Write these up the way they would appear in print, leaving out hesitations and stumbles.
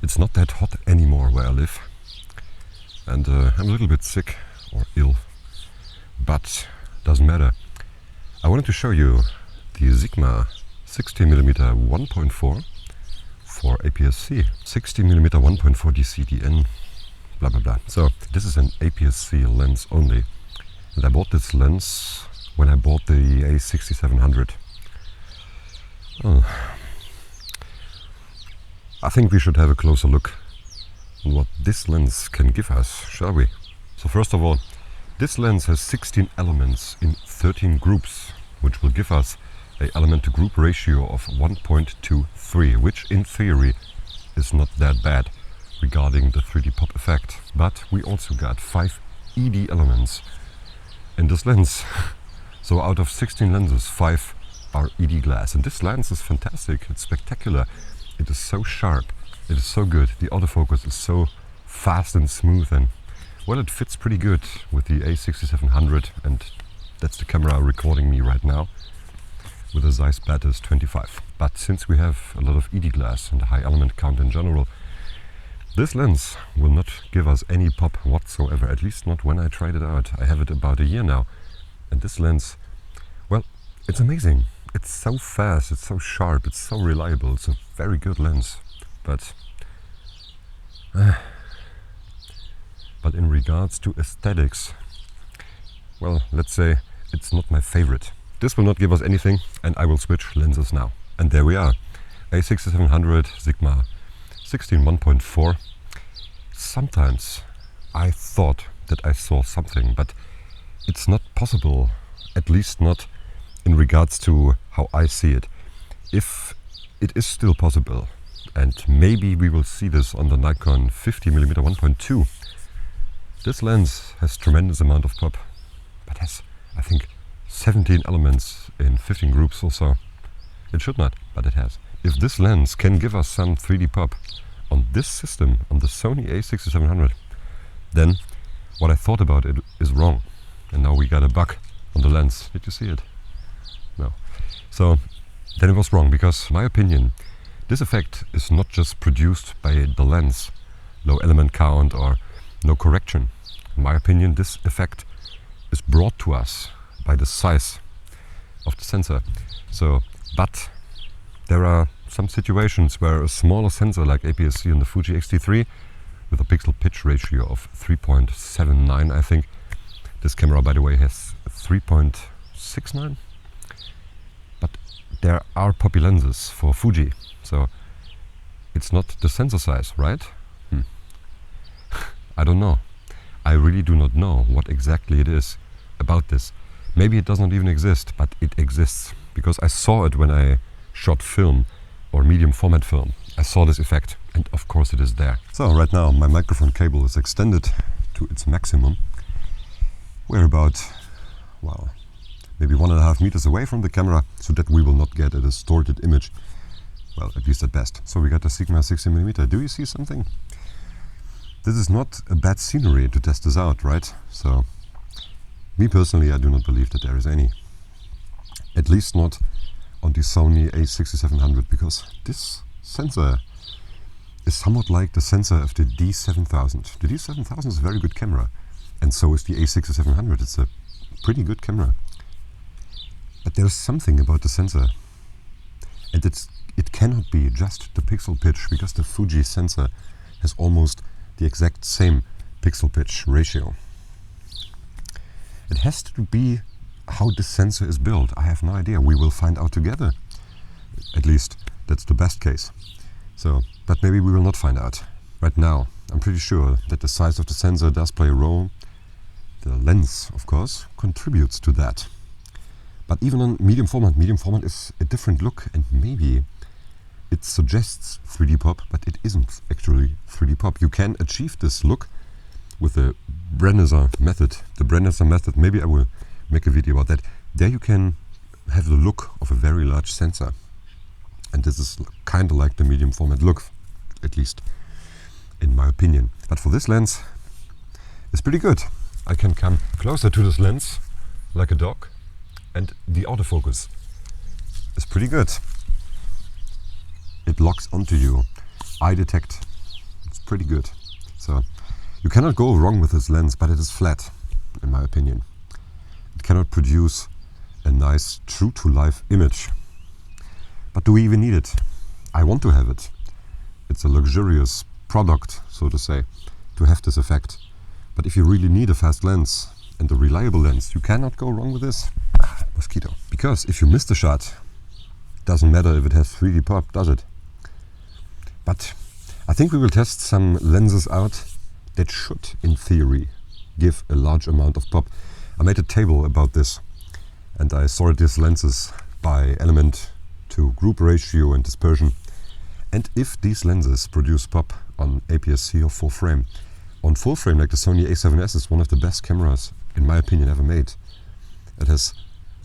It's not that hot anymore where I live, and I'm a little bit sick or ill, but doesn't matter. I wanted to show you the Sigma 60mm 1.4 for APS-C, 60mm 1.4 DCDN, blah blah blah. So this is an APS-C lens only, and I bought this lens when I bought the A6700. I think we should have a closer look on what this lens can give us, shall we? So first of all, this lens has 16 elements in 13 groups, which will give us an element to group ratio of 1.23, which in theory is not that bad regarding the 3D pop effect. But we also got 5 ED elements in this lens. So out of 16 lenses, 5 are ED glass, and this lens is fantastic. It's spectacular. It is so sharp. It is so good. The autofocus is so fast and smooth, and well, it fits pretty good with the A6700, and that's the camera recording me right now with a Zeiss Batis 25. But since we have a lot of ED glass and a high element count in general, this lens will not give us any pop whatsoever, at least not when I tried it out. I have it about a year now, and this lens, well, it's amazing. It's so fast, it's so sharp, it's so reliable. It's a very good lens, but in regards to aesthetics, well, let's say it's not my favorite. This will not give us anything, and I will switch lenses now. And there we are, A6700 Sigma 16 1.4. Sometimes I thought that I saw something, but it's not possible, at least not in regards to how I see it. If it is still possible, and maybe we will see this on the Nikon 50mm 1.2, this lens has tremendous amount of pop, but has, I think, 17 elements in 15 groups or so. It should not, but it has. If this lens can give us some 3D pop on this system, on the Sony A6700, then what I thought about it is wrong. And now we got a bug on the lens. Did you see it? No. So then it was wrong, because in my opinion, this effect is not just produced by the lens, low element count or no correction. In my opinion, this effect is brought to us by the size of the sensor. So, but there are some situations where a smaller sensor like APS-C on the Fuji X-T3 with a pixel pitch ratio of 3.79, I think. This camera, by the way, has 3.69. But there are poppy lenses for Fuji, so it's not the sensor size, right? I don't know. I really do not know what exactly it is about this. Maybe it does not even exist, but it exists, because I saw it when I shot film or medium format film. I saw this effect, and of course it is there. So right now my microphone cable is extended to its maximum. We're about, well, maybe 1.5 meters away from the camera, so that we will not get a distorted image. Well, at least at best. So we got the Sigma 60mm. Do you see something? This is not a bad scenery to test this out, right? So, me personally, I do not believe that there is any. At least not on the Sony A6700, because this sensor is somewhat like the sensor of the D7000. The D7000 is a very good camera, and so is the A6700. It's a pretty good camera. But there's something about the sensor, and it cannot be just the pixel pitch, because the Fuji sensor has almost the exact same pixel pitch ratio. It has to be how the sensor is built. I have no idea. We will find out together. At least that's the best case. So, but maybe we will not find out. Right now, I'm pretty sure that the size of the sensor does play a role. The lens, of course, contributes to that. But even on medium format is a different look, and maybe it suggests 3D pop, but it isn't actually 3D pop. You can achieve this look with the Brenner method. The Brenner method, maybe I will make a video about that. There you can have the look of a very large sensor. And this is kind of like the medium format look, at least in my opinion. But for this lens, it's pretty good. I can come closer to this lens like a dog, and the autofocus is pretty good. It locks onto you. I detect pretty good. So you cannot go wrong with this lens, but it is flat, in my opinion. It cannot produce a nice true-to-life image. But do we even need it? I want to have it. It's a luxurious product, so to say, to have this effect. But if you really need a fast lens and a reliable lens, you cannot go wrong with this. Mosquito. Because if you miss the shot, it doesn't matter if it has 3D pop, does it? But I think we will test some lenses out that should, in theory, give a large amount of pop. I made a table about this, and I sorted these lenses by element to group ratio and dispersion. And if these lenses produce pop on APS-C or full frame, on full frame, like the Sony A7S is one of the best cameras, in my opinion, ever made. It has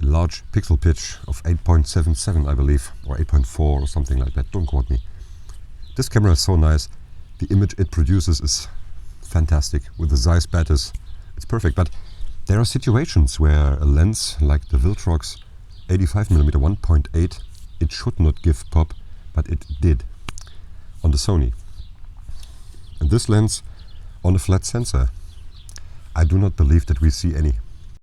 a large pixel pitch of 8.77, I believe, or 8.4 or something like that, don't quote me. This camera is so nice, the image it produces is fantastic. With the Zeiss Batis, it's perfect. But there are situations where a lens like the Viltrox 85mm 1.8, it should not give pop, but it did on the Sony. And this lens on a flat sensor, I do not believe that we see any.